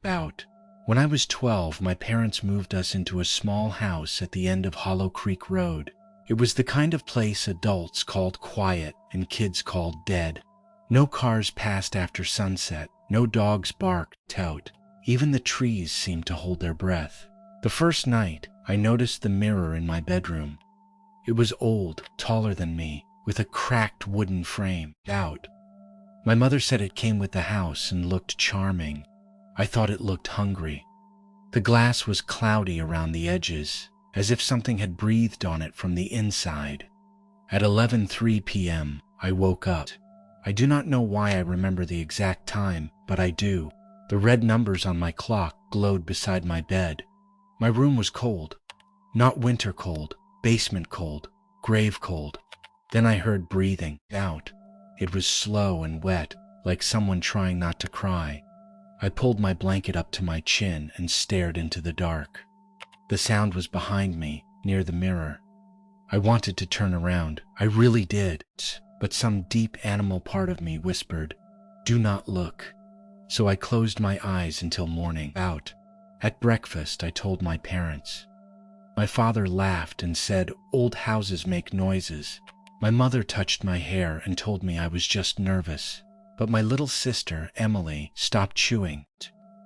Out. When I was 12, my parents moved us into a small house at the end of Hollow Creek Road. It was the kind of place adults called quiet and kids called dead. No cars passed after sunset, no dogs barked out. Even the trees seemed to hold their breath. The first night, I noticed the mirror in my bedroom. It was old, taller than me, with a cracked wooden frame. Out. My mother said it came with the house and looked charming. I thought it looked hungry. The glass was cloudy around the edges, as if something had breathed on it from the inside. At 11:03 p.m., I woke up. I do not know why I remember the exact time, but I do. The red numbers on my clock glowed beside my bed. My room was cold. Not winter cold, basement cold, grave cold. Then I heard breathing. Out. It was slow and wet, like someone trying not to cry. I pulled my blanket up to my chin and stared into the dark. The sound was behind me, near the mirror. I wanted to turn around. I really did. But some deep animal part of me whispered, "Do not look." So I closed my eyes until morning. Out. At breakfast, I told my parents. My father laughed and said, "Old houses make noises." My mother touched my hair and told me I was just nervous. But my little sister, Emily, stopped chewing.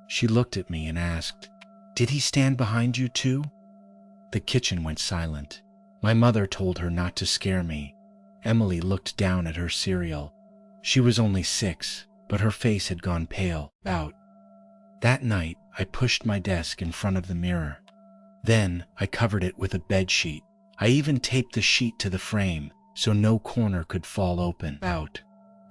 She looked at me and asked, "Did he stand behind you too?" The kitchen went silent. My mother told her not to scare me. Emily looked down at her cereal. She was only 6, but her face had gone pale. Out. That night, I pushed my desk in front of the mirror. Then, I covered it with a bedsheet. I even taped the sheet to the frame, so no corner could fall open. Out.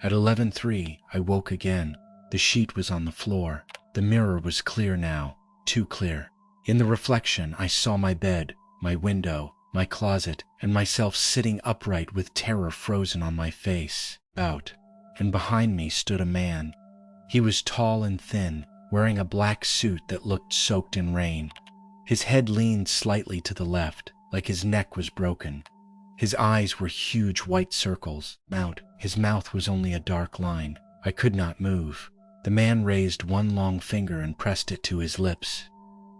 At 11:03, I woke again. The sheet was on the floor. The mirror was clear now, too clear. In the reflection, I saw my bed, my window, my closet, and myself sitting upright with terror frozen on my face. Out. And behind me stood a man. He was tall and thin, wearing a black suit that looked soaked in rain. His head leaned slightly to the left, like his neck was broken. His eyes were huge white circles. Out. His mouth was only a dark line. I could not move. The man raised one long finger and pressed it to his lips.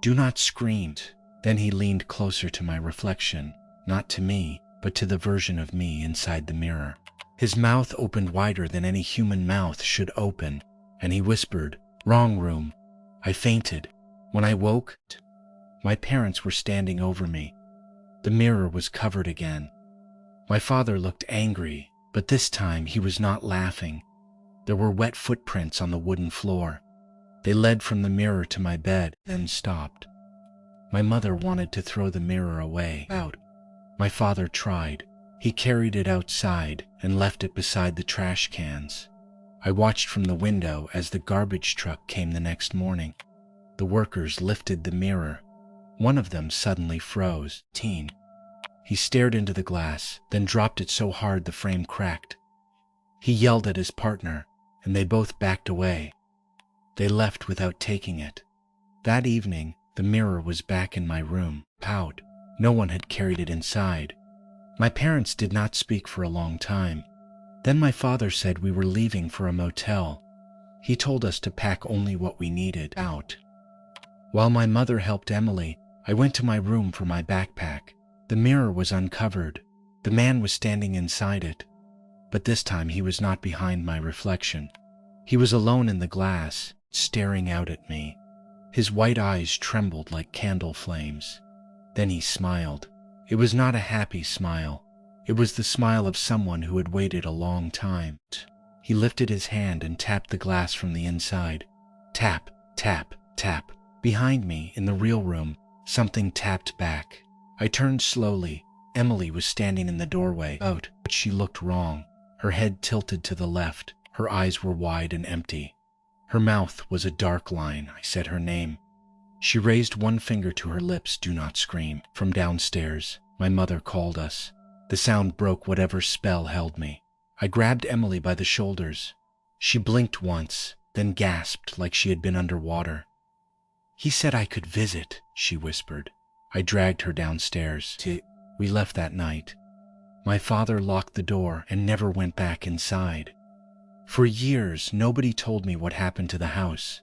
"Do not scream." Then he leaned closer to my reflection, not to me, but to the version of me inside the mirror. His mouth opened wider than any human mouth should open, and he whispered, "Wrong room." I fainted. When I woke, my parents were standing over me. The mirror was covered again. My father looked angry, but this time he was not laughing. There were wet footprints on the wooden floor. They led from the mirror to my bed, then stopped. My mother wanted to throw the mirror away. Out. My father tried. He carried it outside and left it beside the trash cans. I watched from the window as the garbage truck came the next morning. The workers lifted the mirror. One of them suddenly froze. He stared into the glass, then dropped it so hard the frame cracked. He yelled at his partner, and they both backed away. They left without taking it. That evening, the mirror was back in my room. Out. No one had carried it inside. My parents did not speak for a long time. Then my father said we were leaving for a motel. He told us to pack only what we needed. Out. While my mother helped Emily, I went to my room for my backpack. The mirror was uncovered. The man was standing inside it. But this time he was not behind my reflection. He was alone in the glass, staring out at me. His white eyes trembled like candle flames. Then he smiled. It was not a happy smile. It was the smile of someone who had waited a long time. He lifted his hand and tapped the glass from the inside. Tap, tap, tap. Behind me, in the real room, something tapped back. I turned slowly. Emily was standing in the doorway. Out. But she looked wrong. Her head tilted to the left. Her eyes were wide and empty. Her mouth was a dark line. I said her name. She raised one finger to her lips. "Do not scream." From downstairs, my mother called us. The sound broke whatever spell held me. I grabbed Emily by the shoulders. She blinked once, then gasped like she had been underwater. "He said I could visit," she whispered. I dragged her downstairs. We left that night. My father locked the door and never went back inside. For years, nobody told me what happened to the house.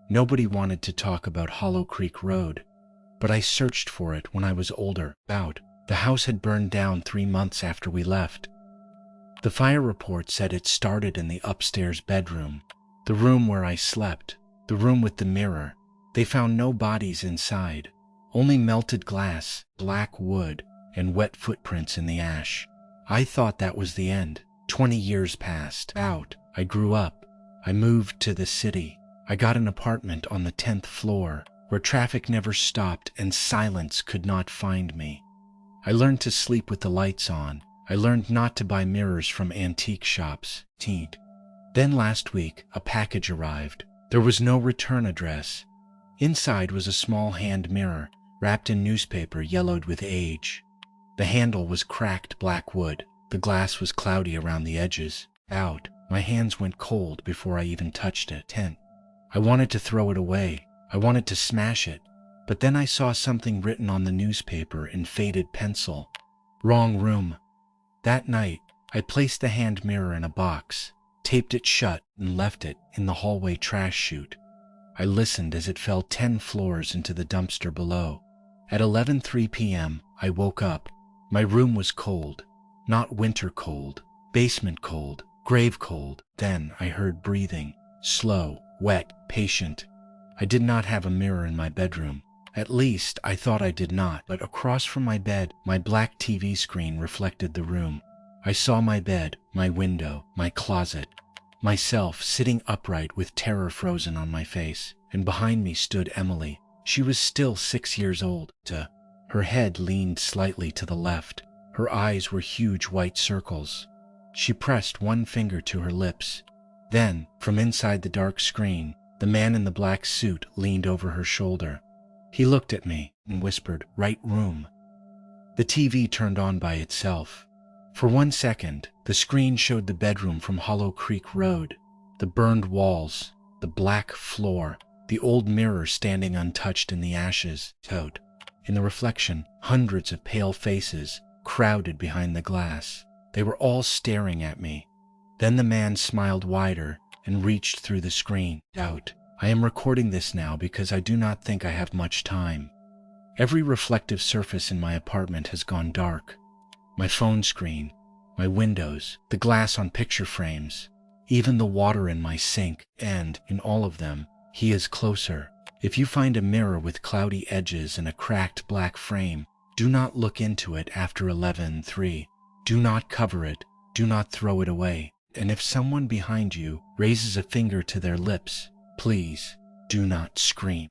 Nobody wanted to talk about Hollow Creek Road, but I searched for it when I was older. The house had burned down 3 months after we left. The fire report said it started in the upstairs bedroom, the room where I slept, the room with the mirror. They found no bodies inside, only melted glass, black wood, and wet footprints in the ash. I thought that was the end. 20 years passed. I grew up. I moved to the city. I got an apartment on the 10th floor where traffic never stopped and silence could not find me. I learned to sleep with the lights on. I learned not to buy mirrors from antique shops. Then last week, a package arrived. There was no return address. Inside was a small hand mirror, wrapped in newspaper yellowed with age. The handle was cracked black wood. The glass was cloudy around the edges. My hands went cold before I even touched it. I wanted to throw it away. I wanted to smash it. But then I saw something written on the newspaper in faded pencil. Wrong room. That night, I placed the hand mirror in a box, taped it shut, and left it in the hallway trash chute. I listened as it fell 10 floors into the dumpster below. At 11:03 p.m., I woke up. My room was cold. Not winter cold, basement cold, grave cold. Then I heard breathing, slow, wet, patient. I did not have a mirror in my bedroom. At least, I thought I did not, but across from my bed, my black TV screen reflected the room. I saw my bed, my window, my closet, myself sitting upright with terror frozen on my face, and behind me stood Emily. She was still 6 years old. Her head leaned slightly to the left. Her eyes were huge white circles. She pressed one finger to her lips. Then, from inside the dark screen, the man in the black suit leaned over her shoulder. He looked at me and whispered, "Right room." The TV turned on by itself. For 1 second, the screen showed the bedroom from Hollow Creek Road, the burned walls, the black floor, the old mirror standing untouched in the ashes. In the reflection, hundreds of pale faces crowded behind the glass. They were all staring at me. Then the man smiled wider and reached through the screen. I am recording this now because I do not think I have much time. Every reflective surface in my apartment has gone dark. My phone screen, my windows, the glass on picture frames, even the water in my sink, and, in all of them, he is closer. If you find a mirror with cloudy edges and a cracked black frame, do not look into it after 11:03. Do not cover it. Do not throw it away. And if someone behind you raises a finger to their lips, please do not scream.